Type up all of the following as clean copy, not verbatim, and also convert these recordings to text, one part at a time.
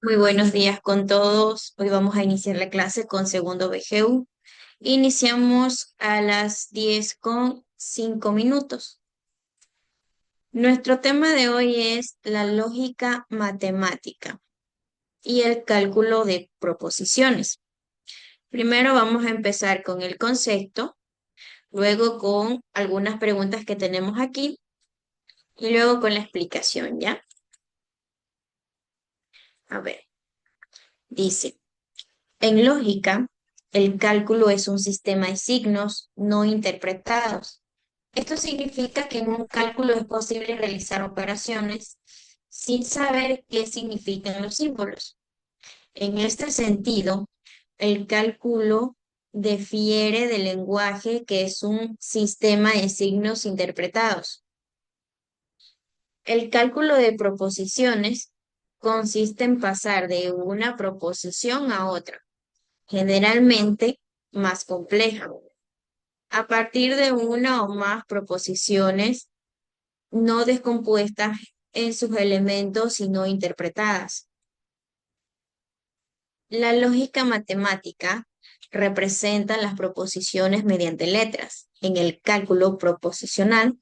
Muy buenos días con todos. Hoy vamos a iniciar la clase con segundo BGU. Iniciamos a las 10:05. Nuestro tema de hoy es la lógica matemática y el cálculo de proposiciones. Primero vamos a empezar con el concepto, luego con algunas preguntas que tenemos aquí y luego con la explicación, ¿ya? A ver, dice. En lógica, el cálculo es un sistema de signos no interpretados. Esto significa que en un cálculo es posible realizar operaciones sin saber qué significan los símbolos. En este sentido, el cálculo difiere del lenguaje, que es un sistema de signos interpretados. El cálculo de proposiciones consiste en pasar de una proposición a otra, generalmente más compleja, a partir de una o más proposiciones no descompuestas en sus elementos sino interpretadas. La lógica matemática representa las proposiciones mediante letras. En el cálculo proposicional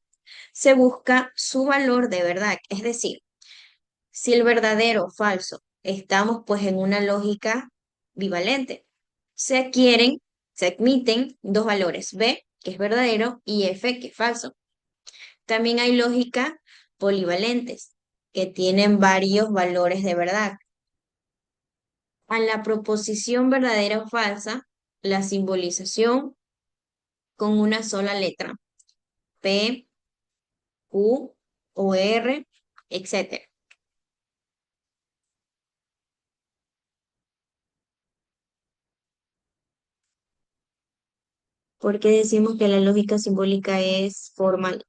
se busca su valor de verdad, es decir, si el verdadero o falso, estamos pues en una lógica bivalente. Se adquieren, se admiten dos valores, B, que es verdadero, y F, que es falso. También hay lógica polivalentes, que tienen varios valores de verdad. A la proposición verdadera o falsa, la simbolización con una sola letra, P, Q o R, etc. ¿Por qué decimos que la lógica simbólica es formal?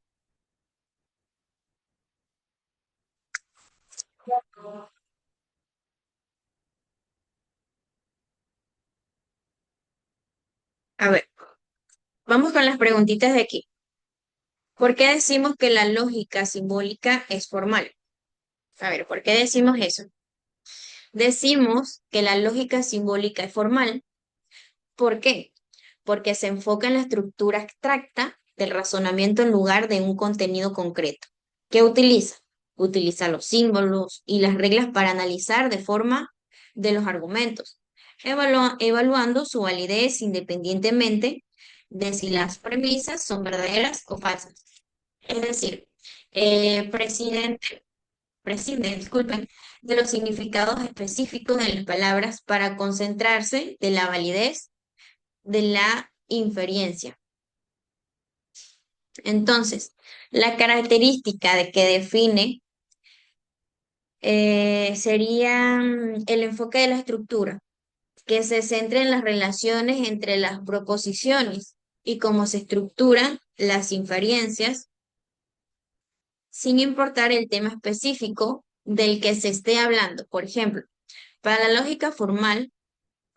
A ver, vamos con las preguntitas de aquí. ¿Por qué decimos que la lógica simbólica es formal? A ver, ¿por qué decimos eso? Decimos que la lógica simbólica es formal. ¿Por qué? Porque se enfoca en la estructura abstracta del razonamiento en lugar de un contenido concreto. ¿Qué utiliza? Utiliza los símbolos y las reglas para analizar de forma de los argumentos, evaluando su validez independientemente de si las premisas son verdaderas o falsas. Es decir, prescinde, disculpen, de los significados específicos de las palabras para concentrarse de la validez de la inferencia. Entonces, la característica de que define sería el enfoque de la estructura, que se centra en las relaciones entre las proposiciones y cómo se estructuran las inferencias, sin importar el tema específico del que se esté hablando. Por ejemplo, para la lógica formal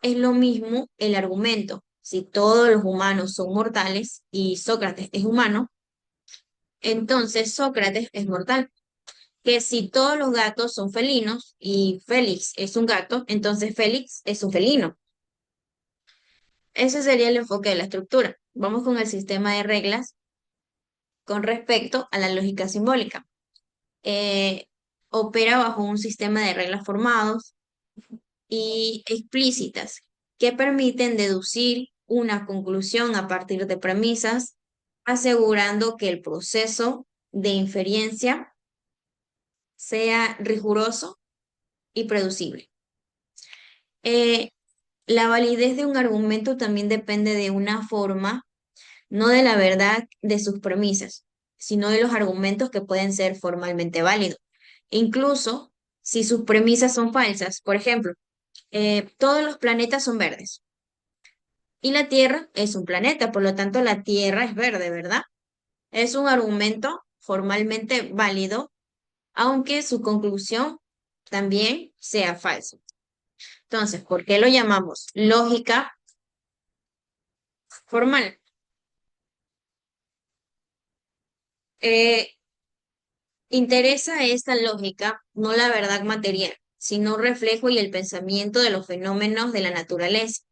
es lo mismo el argumento. Si todos los humanos son mortales y Sócrates es humano, entonces Sócrates es mortal. Que si todos los gatos son felinos y Félix es un gato, entonces Félix es un felino. Ese sería el enfoque de la estructura. Vamos con el sistema de reglas con respecto a la lógica simbólica. Eh, Opera bajo un sistema de reglas formados y explícitas que permiten deducir una conclusión a partir de premisas, asegurando que el proceso de inferencia sea riguroso y predecible. Eh, la validez de un argumento también depende de una forma, no de la verdad de sus premisas, sino de los argumentos que pueden ser formalmente válidos. Incluso si sus premisas son falsas, por ejemplo, todos los planetas son verdes y la Tierra es un planeta, por lo tanto la Tierra es verde, ¿verdad? Es un argumento formalmente válido, aunque su conclusión también sea falsa. Entonces, ¿por qué lo llamamos lógica formal? Eh, Interesa esta lógica, no la verdad material, sino un reflejo y el pensamiento de los fenómenos de la naturaleza,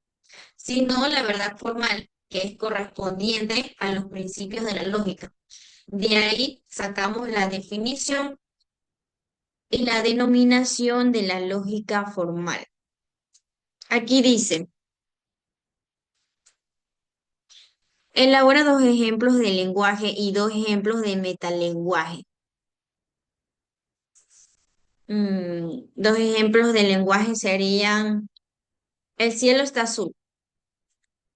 sino la verdad formal, que es correspondiente a los principios de la lógica. De ahí sacamos la definición y la denominación de la lógica formal. Aquí dice, elabora dos ejemplos de lenguaje y dos ejemplos de metalenguaje. Dos ejemplos de lenguaje serían, el cielo está azul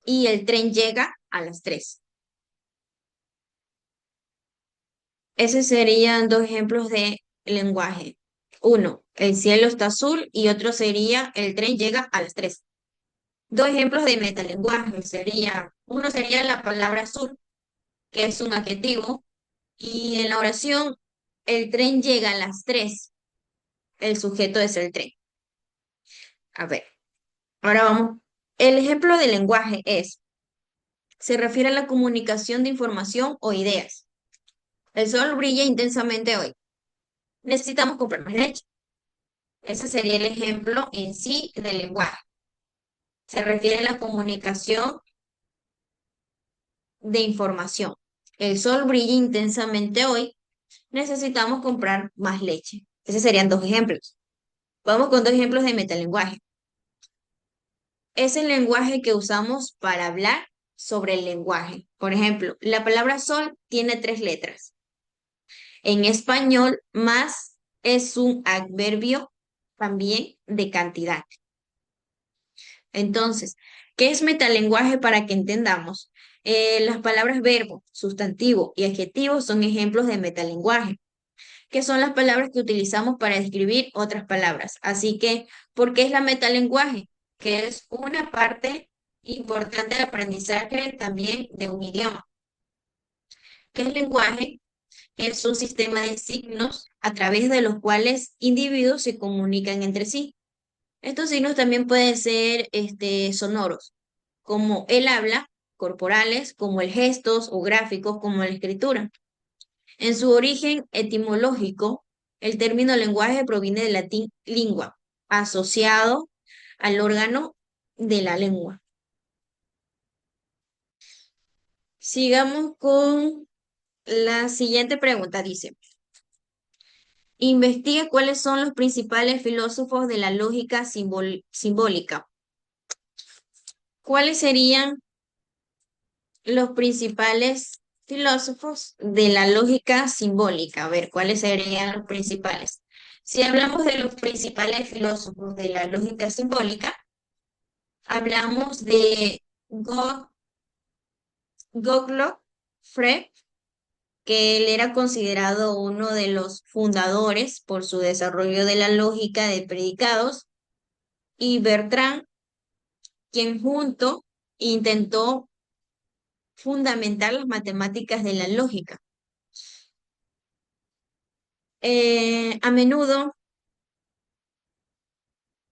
y el tren llega a las 3. Esos serían dos ejemplos de lenguaje. Uno, el cielo está azul y otro sería, el tren llega a las 3. Dos ejemplos de metalenguaje sería, uno sería la palabra azul, que es un adjetivo, y en la oración, el tren llega a las 3. El sujeto es el tren. A ver, ahora vamos. El ejemplo de lenguaje es, se refiere a la comunicación de información o ideas. El sol brilla intensamente hoy. Necesitamos comprar más leche. Ese sería el ejemplo en sí del lenguaje. Se refiere a la comunicación de información. El sol brilla intensamente hoy. Necesitamos comprar más leche. Esos serían dos ejemplos. Vamos con dos ejemplos de metalenguaje. Es el lenguaje que usamos para hablar sobre el lenguaje. Por ejemplo, la palabra sol tiene 3 letras. En español, más es un adverbio también de cantidad. Entonces, ¿qué es metalenguaje para que entendamos? Las palabras verbo, sustantivo y adjetivo son ejemplos de metalenguaje, que son las palabras que utilizamos para describir otras palabras. Así que, ¿por qué es la metalenguaje? Que es una parte importante del aprendizaje también de un idioma. ¿Qué es lenguaje? Es un sistema de signos a través de los cuales individuos se comunican entre sí. Estos signos también pueden ser sonoros, como el habla, corporales, como el gestos o gráficos, como la escritura. En su origen etimológico, el término lenguaje proviene del latín lingua, asociado al órgano de la lengua. Sigamos con la siguiente pregunta. Dice, investiga cuáles son los principales filósofos de la lógica simbólica. ¿Cuáles serían los principales filósofos de la lógica simbólica? A ver, ¿cuáles serían los principales? Si hablamos de los principales filósofos de la lógica simbólica, hablamos de Gottlob Frege, que él era considerado uno de los fundadores por su desarrollo de la lógica de predicados, y Bertrand, quien junto intentó fundamentar las matemáticas de la lógica. A menudo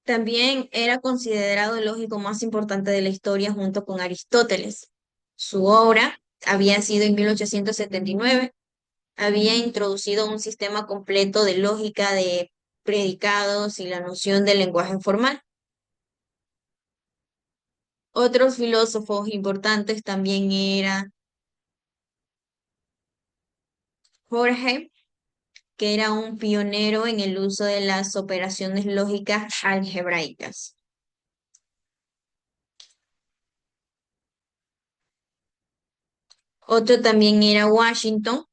también era considerado el lógico más importante de la historia junto con Aristóteles. Su obra había sido en 1879, había introducido un sistema completo de lógica de predicados y la noción del lenguaje formal. Otros filósofos importantes también eran Jorge, que era un pionero en el uso de las operaciones lógicas algebraicas. Otro también era Washington,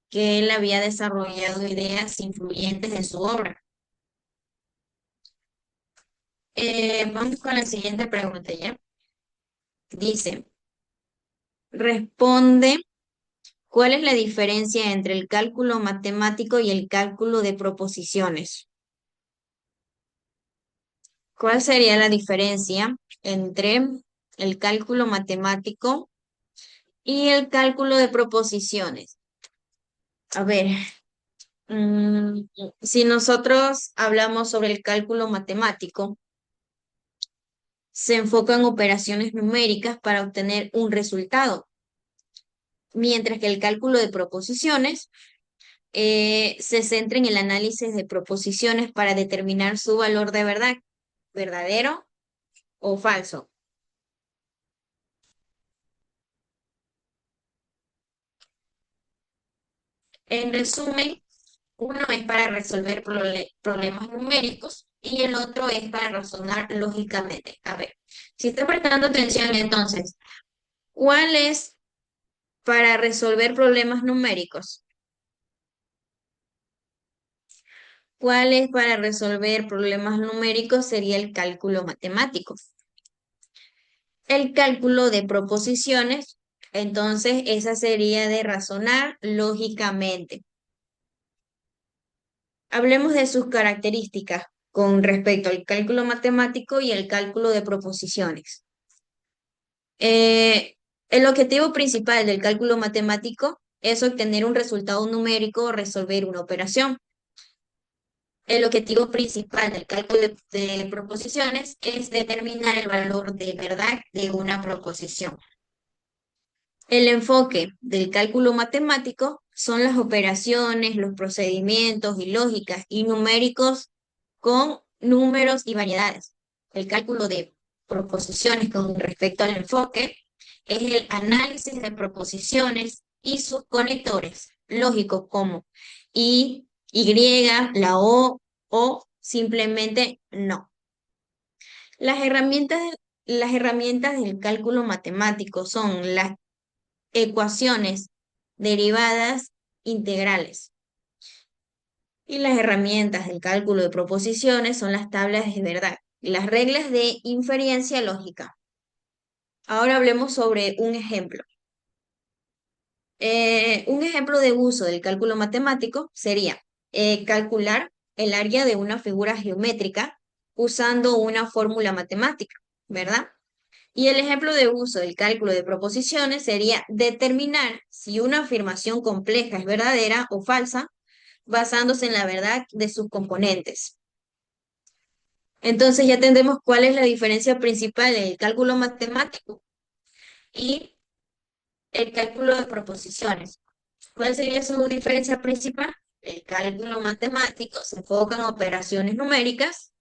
que él había desarrollado ideas influyentes en su obra. Vamos con la siguiente pregunta, ¿ya? Dice, responde, ¿cuál es la diferencia entre el cálculo matemático y el cálculo de proposiciones? ¿Cuál sería la diferencia entre el cálculo matemático y el cálculo de proposiciones? A ver, mm, si nosotros hablamos sobre el cálculo matemático, se enfoca en operaciones numéricas para obtener un resultado, mientras que el cálculo de proposiciones se centra en el análisis de proposiciones para determinar su valor de verdad, verdadero o falso. En resumen, uno es para resolver problemas numéricos y el otro es para razonar lógicamente. A ver, si está prestando atención entonces, ¿cuál es para resolver problemas numéricos? ¿Cuál es para resolver problemas numéricos? Sería el cálculo matemático. El cálculo de proposiciones, entonces esa sería de razonar lógicamente. Hablemos de sus características con respecto al cálculo matemático y el cálculo de proposiciones. El objetivo principal del cálculo matemático es obtener un resultado numérico o resolver una operación. El objetivo principal del cálculo de proposiciones es determinar el valor de verdad de una proposición. El enfoque del cálculo matemático son las operaciones, los procedimientos y lógicas y numéricos con números y variedades. El cálculo de proposiciones con respecto al enfoque es el análisis de proposiciones y sus conectores lógicos como y, la o simplemente no. Las herramientas, las herramientas del cálculo matemático son las ecuaciones derivadas integrales. Y las herramientas del cálculo de proposiciones son las tablas de verdad y las reglas de inferencia lógica. Ahora hablemos sobre un ejemplo. Un ejemplo de uso del cálculo matemático sería calcular el área de una figura geométrica usando una fórmula matemática, ¿verdad? Y el ejemplo de uso del cálculo de proposiciones sería determinar si una afirmación compleja es verdadera o falsa basándose en la verdad de sus componentes. Entonces ya entendemos cuál es la diferencia principal del cálculo matemático y el cálculo de proposiciones. ¿Cuál sería su diferencia principal? El cálculo matemático se enfoca en operaciones numéricas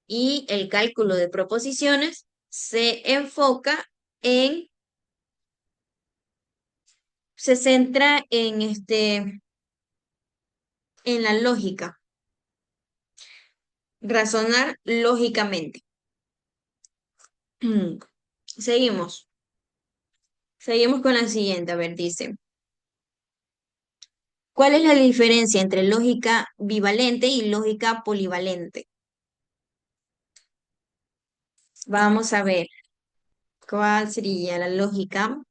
y el cálculo de proposiciones se enfoca se centra en la lógica, razonar lógicamente. Seguimos. Seguimos con la siguiente. A ver, dice, ¿cuál es la diferencia entre lógica bivalente y lógica polivalente? Vamos a ver cuál sería la lógica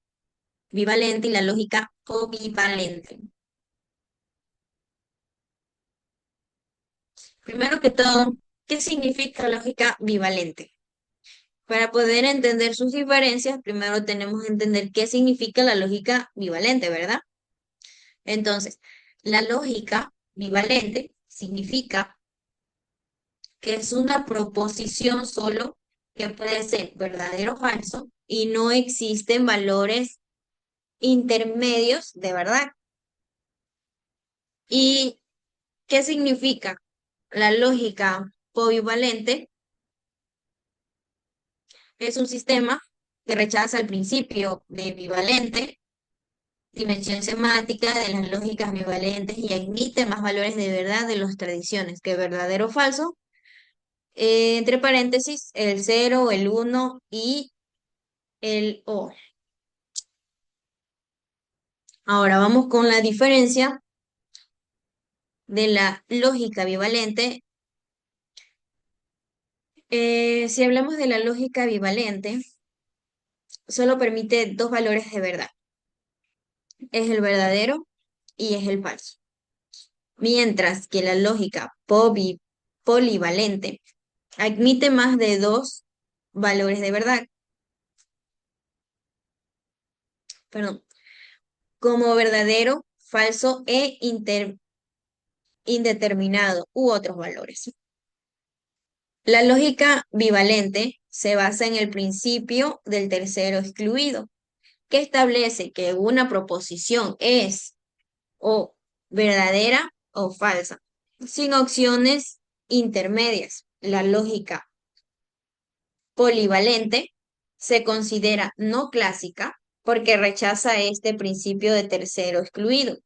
bivalente y la lógica cobivalente. Primero que todo, ¿qué significa lógica bivalente? Para poder entender sus diferencias, primero tenemos que entender qué significa la lógica bivalente, ¿verdad? Entonces, la lógica bivalente significa que es una proposición solo que puede ser verdadero o falso y no existen valores intermedios de verdad. ¿Y qué significa? La lógica cobivalente es un sistema que rechaza el principio de bivalente, dimensión semántica de las lógicas bivalentes y admite más valores de verdad de las tradiciones que verdadero o falso, entre paréntesis, el 0, el 1 y el O. Ahora vamos con la diferencia de la lógica bivalente. Si hablamos de la lógica bivalente, solo permite dos valores de verdad. Es el verdadero y es el falso. Mientras que la lógica polivalente admite más de dos valores de verdad. Perdón, como verdadero, falso e indeterminado u otros valores. La lógica bivalente se basa en el principio del tercero excluido, que establece que una proposición es o verdadera o falsa, sin opciones intermedias. La lógica polivalente se considera no clásica porque rechaza este principio de tercero excluido.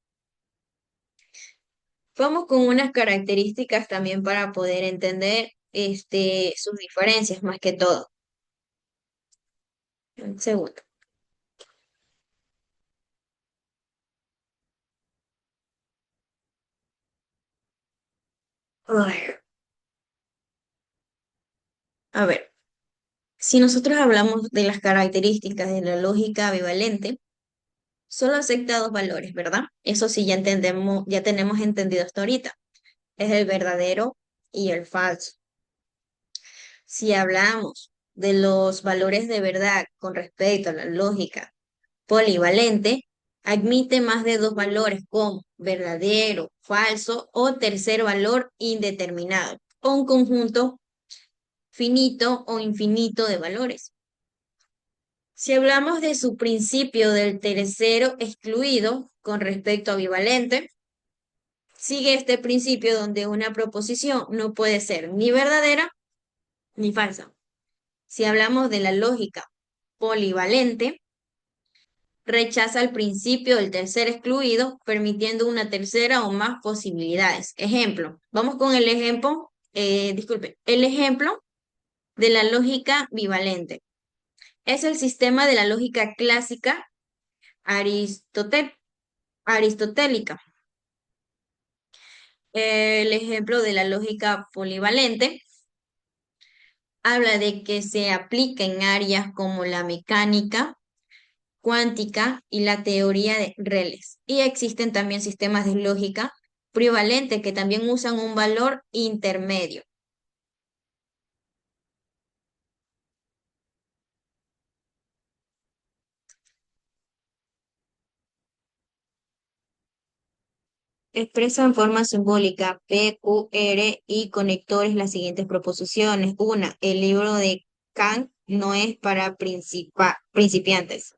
Vamos con unas características también para poder entender sus diferencias más que todo. Un segundo. Ay, a ver, si nosotros hablamos de las características de la lógica bivalente, solo acepta dos valores, ¿verdad? Eso sí ya entendemos, ya tenemos entendido hasta ahorita. Es el verdadero y el falso. Si hablamos de los valores de verdad con respecto a la lógica polivalente, admite más de dos valores como verdadero, falso o tercer valor indeterminado, o un conjunto finito o infinito de valores. Si hablamos de su principio del tercero excluido con respecto a bivalente, sigue este principio donde una proposición no puede ser ni verdadera ni falsa. Si hablamos de la lógica polivalente, rechaza el principio del tercer excluido, permitiendo una tercera o más posibilidades. Ejemplo, vamos con el ejemplo, disculpe, el ejemplo de la lógica bivalente. Es el sistema de la lógica clásica aristotélica. El ejemplo de la lógica polivalente habla de que se aplica en áreas como la mecánica, cuántica y la teoría de reles. Y existen también sistemas de lógica prevalente que también usan un valor intermedio. Expresa en forma simbólica P, Q, R y conectores las siguientes proposiciones. Una, el libro de Kant no es para principiantes.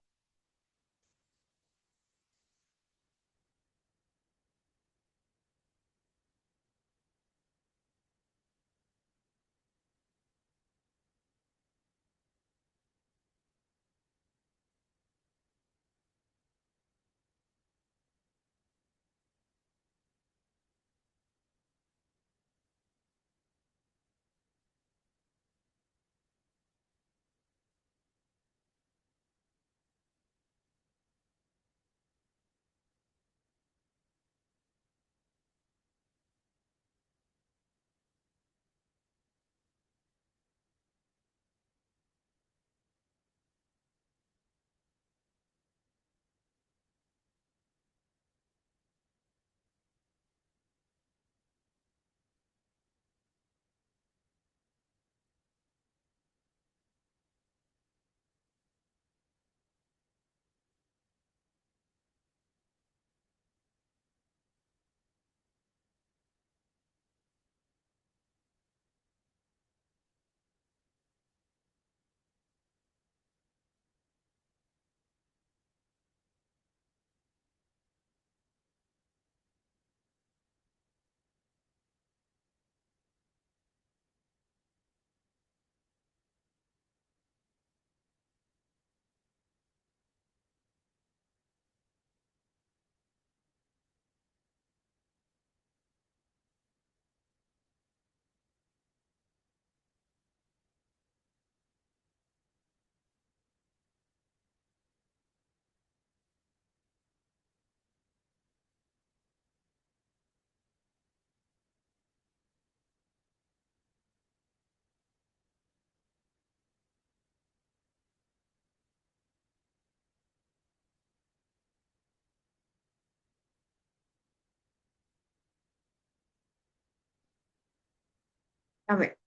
A ver,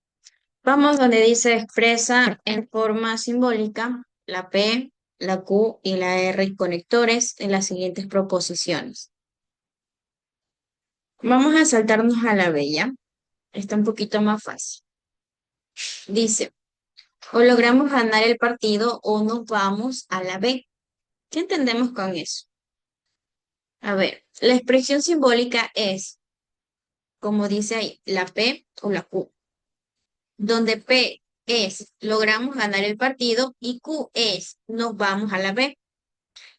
vamos donde dice expresa en forma simbólica la P, la Q y la R y conectores en las siguientes proposiciones. Vamos a saltarnos a la B, ¿ya? Está un poquito más fácil. Dice, o logramos ganar el partido o nos vamos a la B. ¿Qué entendemos con eso? A ver, la expresión simbólica es, como dice ahí, la P o la Q, donde P es logramos ganar el partido y Q es nos vamos a la B.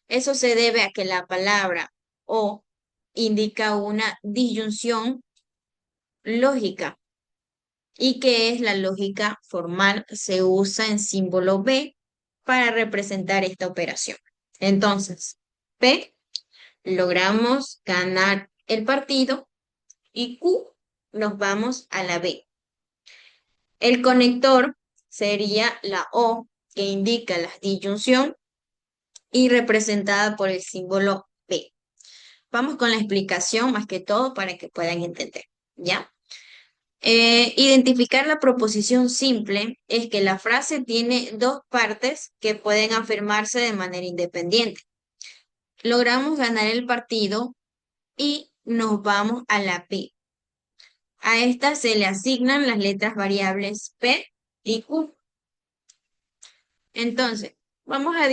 Eso se debe a que la palabra o indica una disyunción lógica y que es la lógica formal, se usa en símbolo B para representar esta operación. Entonces, P, logramos ganar el partido y Q, nos vamos a la B. El conector sería la O, que indica la disyunción y representada por el símbolo B. Vamos con la explicación más que todo para que puedan entender, ¿ya? Identificar la proposición simple es que la frase tiene dos partes que pueden afirmarse de manera independiente. Logramos ganar el partido y nos vamos a la P. A esta se le asignan las letras variables P y Q. Entonces, vamos a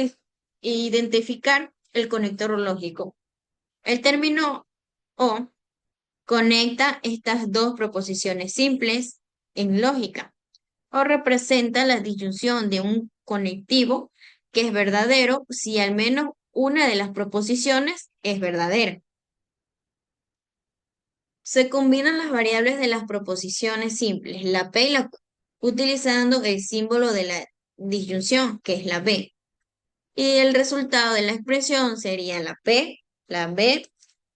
identificar el conector lógico. El término O conecta estas dos proposiciones simples en lógica o representa la disyunción de un conectivo que es verdadero si al menos una de las proposiciones es verdadera. Se combinan las variables de las proposiciones simples, la P y la Q, utilizando el símbolo de la disyunción, que es la B. Y el resultado de la expresión sería la P, la B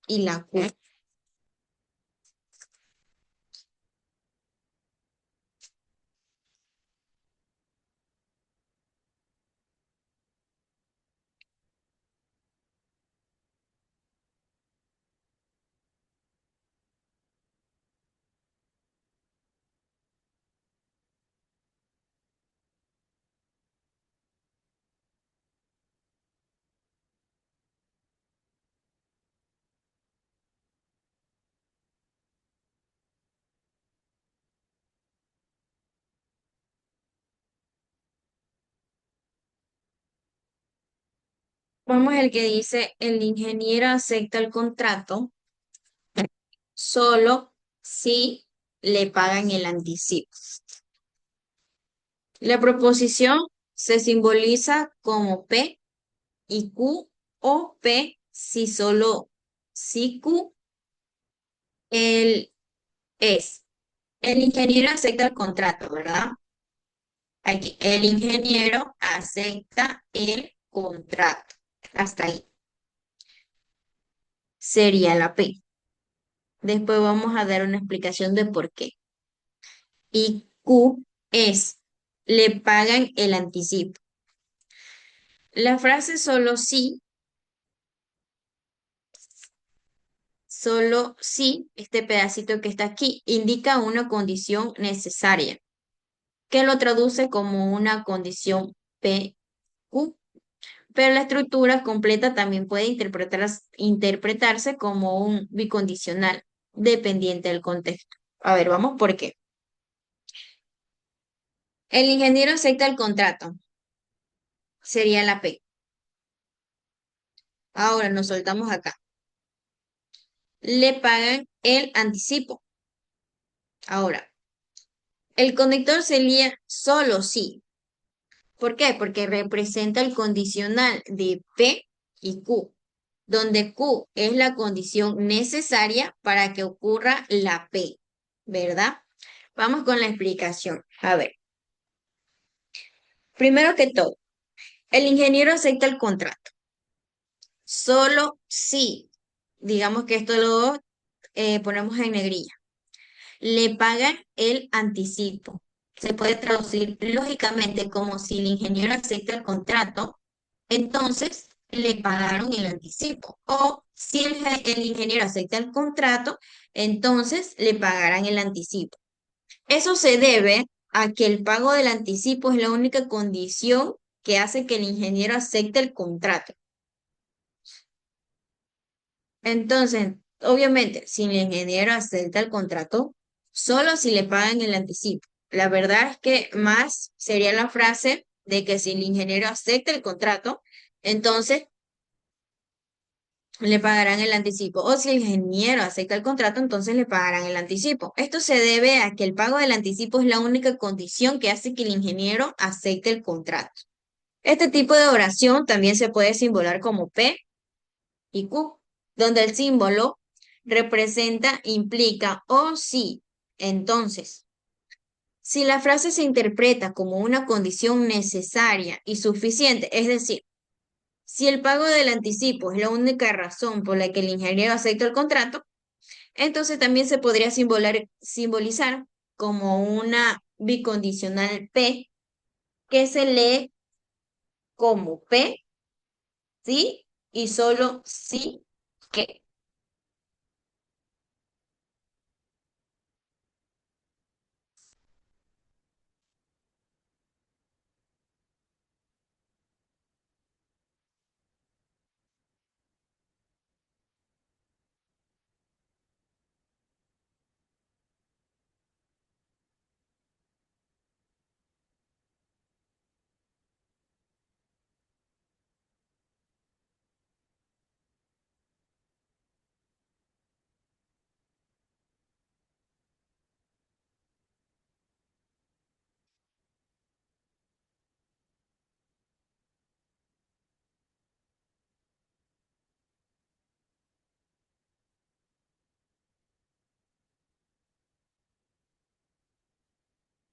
y la Q. Vamos al que dice, el ingeniero acepta el contrato solo si le pagan el anticipo. La proposición se simboliza como P y Q o P si Q el es. El ingeniero acepta el contrato, ¿verdad? Aquí, el ingeniero acepta el contrato. Hasta ahí. Sería la P. Después vamos a dar una explicación de por qué. Y Q es, le pagan el anticipo. La frase solo si, este pedacito que está aquí, indica una condición necesaria, que lo traduce como una condición PQ. Pero la estructura completa también puede interpretarse como un bicondicional, dependiente del contexto. A ver, vamos por qué. El ingeniero acepta el contrato, sería la P. Ahora nos soltamos acá. Le pagan el anticipo. Ahora, el conector sería solo si. ¿Por qué? Porque representa el condicional de P y Q, donde Q es la condición necesaria para que ocurra la P, ¿verdad? Vamos con la explicación. A ver, primero que todo, el ingeniero acepta el contrato. Solo si, digamos que esto lo ponemos en negrilla, le pagan el anticipo. Se puede traducir lógicamente como si el ingeniero acepta el contrato, entonces le pagaron el anticipo. O si el ingeniero acepta el contrato, entonces le pagarán el anticipo. Eso se debe a que el pago del anticipo es la única condición que hace que el ingeniero acepte el contrato. Entonces, obviamente, si el ingeniero acepta el contrato, solo si le pagan el anticipo. La verdad es que más sería la frase de que si el ingeniero acepta el contrato, entonces le pagarán el anticipo. O si el ingeniero acepta el contrato, entonces le pagarán el anticipo. Esto se debe a que el pago del anticipo es la única condición que hace que el ingeniero acepte el contrato. Este tipo de oración también se puede simbolar como P y Q, donde el símbolo representa, implica o sí. Entonces, si la frase se interpreta como una condición necesaria y suficiente, es decir, si el pago del anticipo es la única razón por la que el ingeniero acepta el contrato, entonces también se podría simbolizar como una bicondicional P que se lee como P, sí y solo sí que.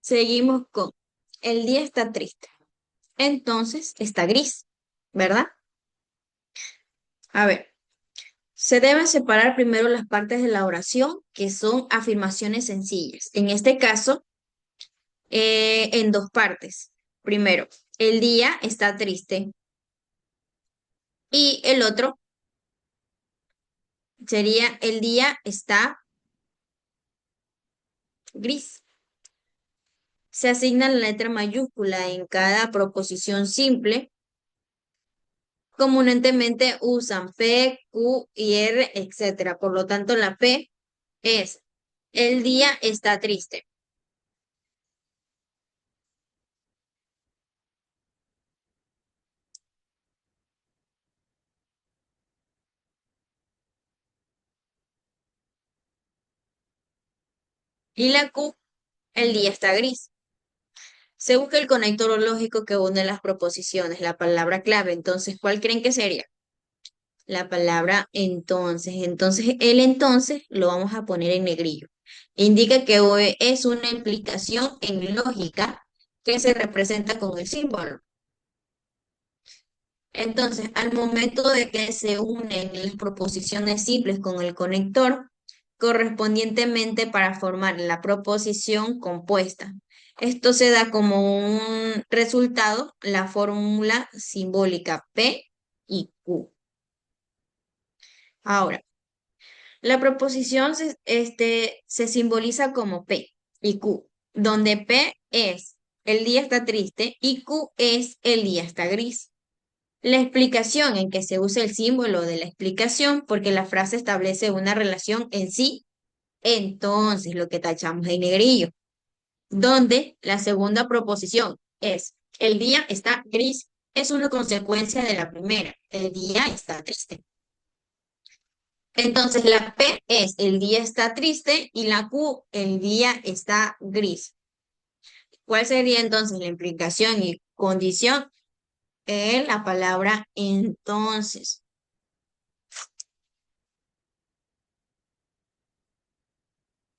Seguimos con el día está triste, entonces está gris, ¿verdad? A ver, se deben separar primero las partes de la oración que son afirmaciones sencillas. En este caso, en dos partes. Primero, el día está triste y el otro sería el día está gris. Se asigna la letra mayúscula en cada proposición simple. Comúnmente usan P, Q y R, etcétera. Por lo tanto, la P es el día está triste. Y la Q, el día está gris. Se busca el conector lógico que une las proposiciones, la palabra clave. Entonces, ¿cuál creen que sería? La palabra entonces. Entonces, el entonces lo vamos a poner en negrillo. Indica que es una implicación en lógica que se representa con el símbolo. Entonces, al momento de que se unen las proposiciones simples con el conector, correspondientemente para formar la proposición compuesta. Esto se da como un resultado la fórmula simbólica P y Q. Ahora, la proposición se simboliza como P y Q, donde P es el día está triste y Q es el día está gris. La explicación en que se usa el símbolo de la explicación porque la frase establece una relación en sí, entonces lo que tachamos en negrillo, donde la segunda proposición es el día está gris, es una consecuencia de la primera, el día está triste. Entonces la P es el día está triste y la Q el día está gris. ¿Cuál sería entonces la implicación y condición? La palabra entonces.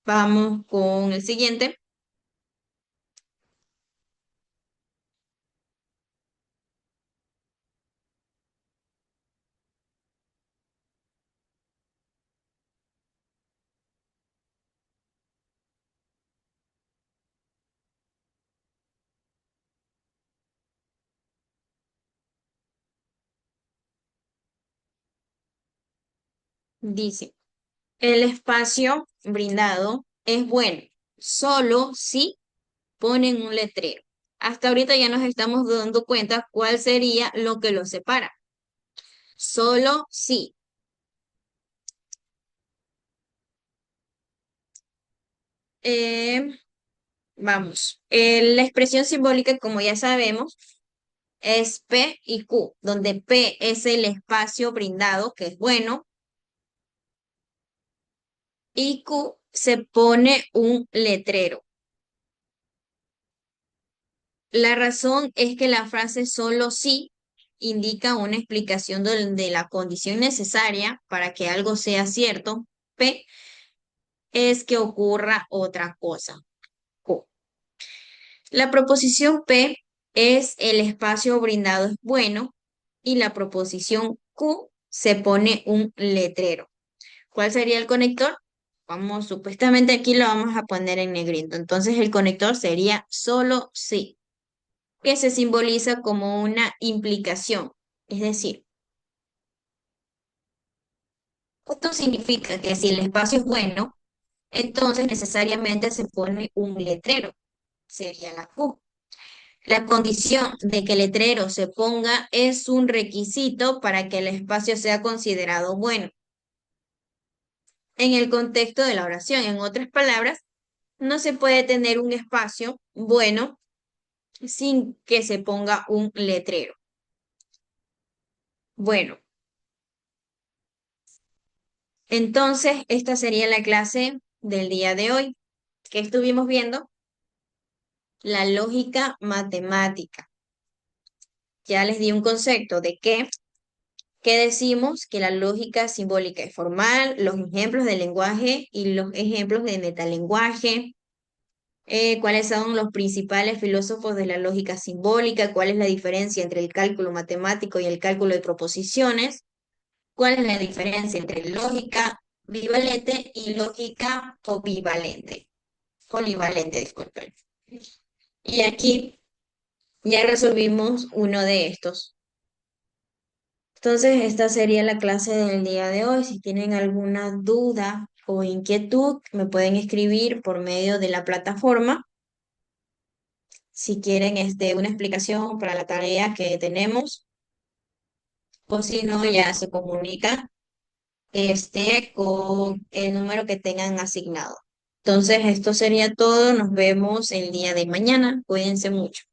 Vamos con el siguiente. Dice, el espacio brindado es bueno, solo si ponen un letrero. Hasta ahorita ya nos estamos dando cuenta cuál sería lo que los separa. Solo si. Eh, vamos, la expresión simbólica, como ya sabemos, es P y Q, donde P es el espacio brindado, que es bueno, y Q se pone un letrero. La razón es que la frase solo sí indica una explicación de la condición necesaria para que algo sea cierto. P es que ocurra otra cosa. Q. La proposición P es el espacio brindado es bueno y la proposición Q se pone un letrero. ¿Cuál sería el conector? Vamos, supuestamente aquí lo vamos a poner en negrito. Entonces el conector sería solo sí, que se simboliza como una implicación. Es decir, esto significa que si el espacio es bueno, entonces necesariamente se pone un letrero. Sería la Q. La condición de que el letrero se ponga es un requisito para que el espacio sea considerado bueno en el contexto de la oración. En otras palabras, no se puede tener un espacio bueno sin que se ponga un letrero. Bueno, entonces esta sería la clase del día de hoy. ¿Qué estuvimos viendo? La lógica matemática. Ya les di un concepto de qué decimos que la lógica simbólica es formal, los ejemplos del lenguaje y los ejemplos de metalenguaje, cuáles son los principales filósofos de la lógica simbólica, cuál es la diferencia entre el cálculo matemático y el cálculo de proposiciones, cuál es la diferencia entre lógica bivalente y lógica polivalente. Polivalente, disculpen. Y aquí ya resolvimos uno de estos. Entonces, esta sería la clase del día de hoy. Si tienen alguna duda o inquietud, me pueden escribir por medio de la plataforma. Si quieren una explicación para la tarea que tenemos, o si no, ya se comunica con el número que tengan asignado. Entonces, esto sería todo. Nos vemos el día de mañana. Cuídense mucho.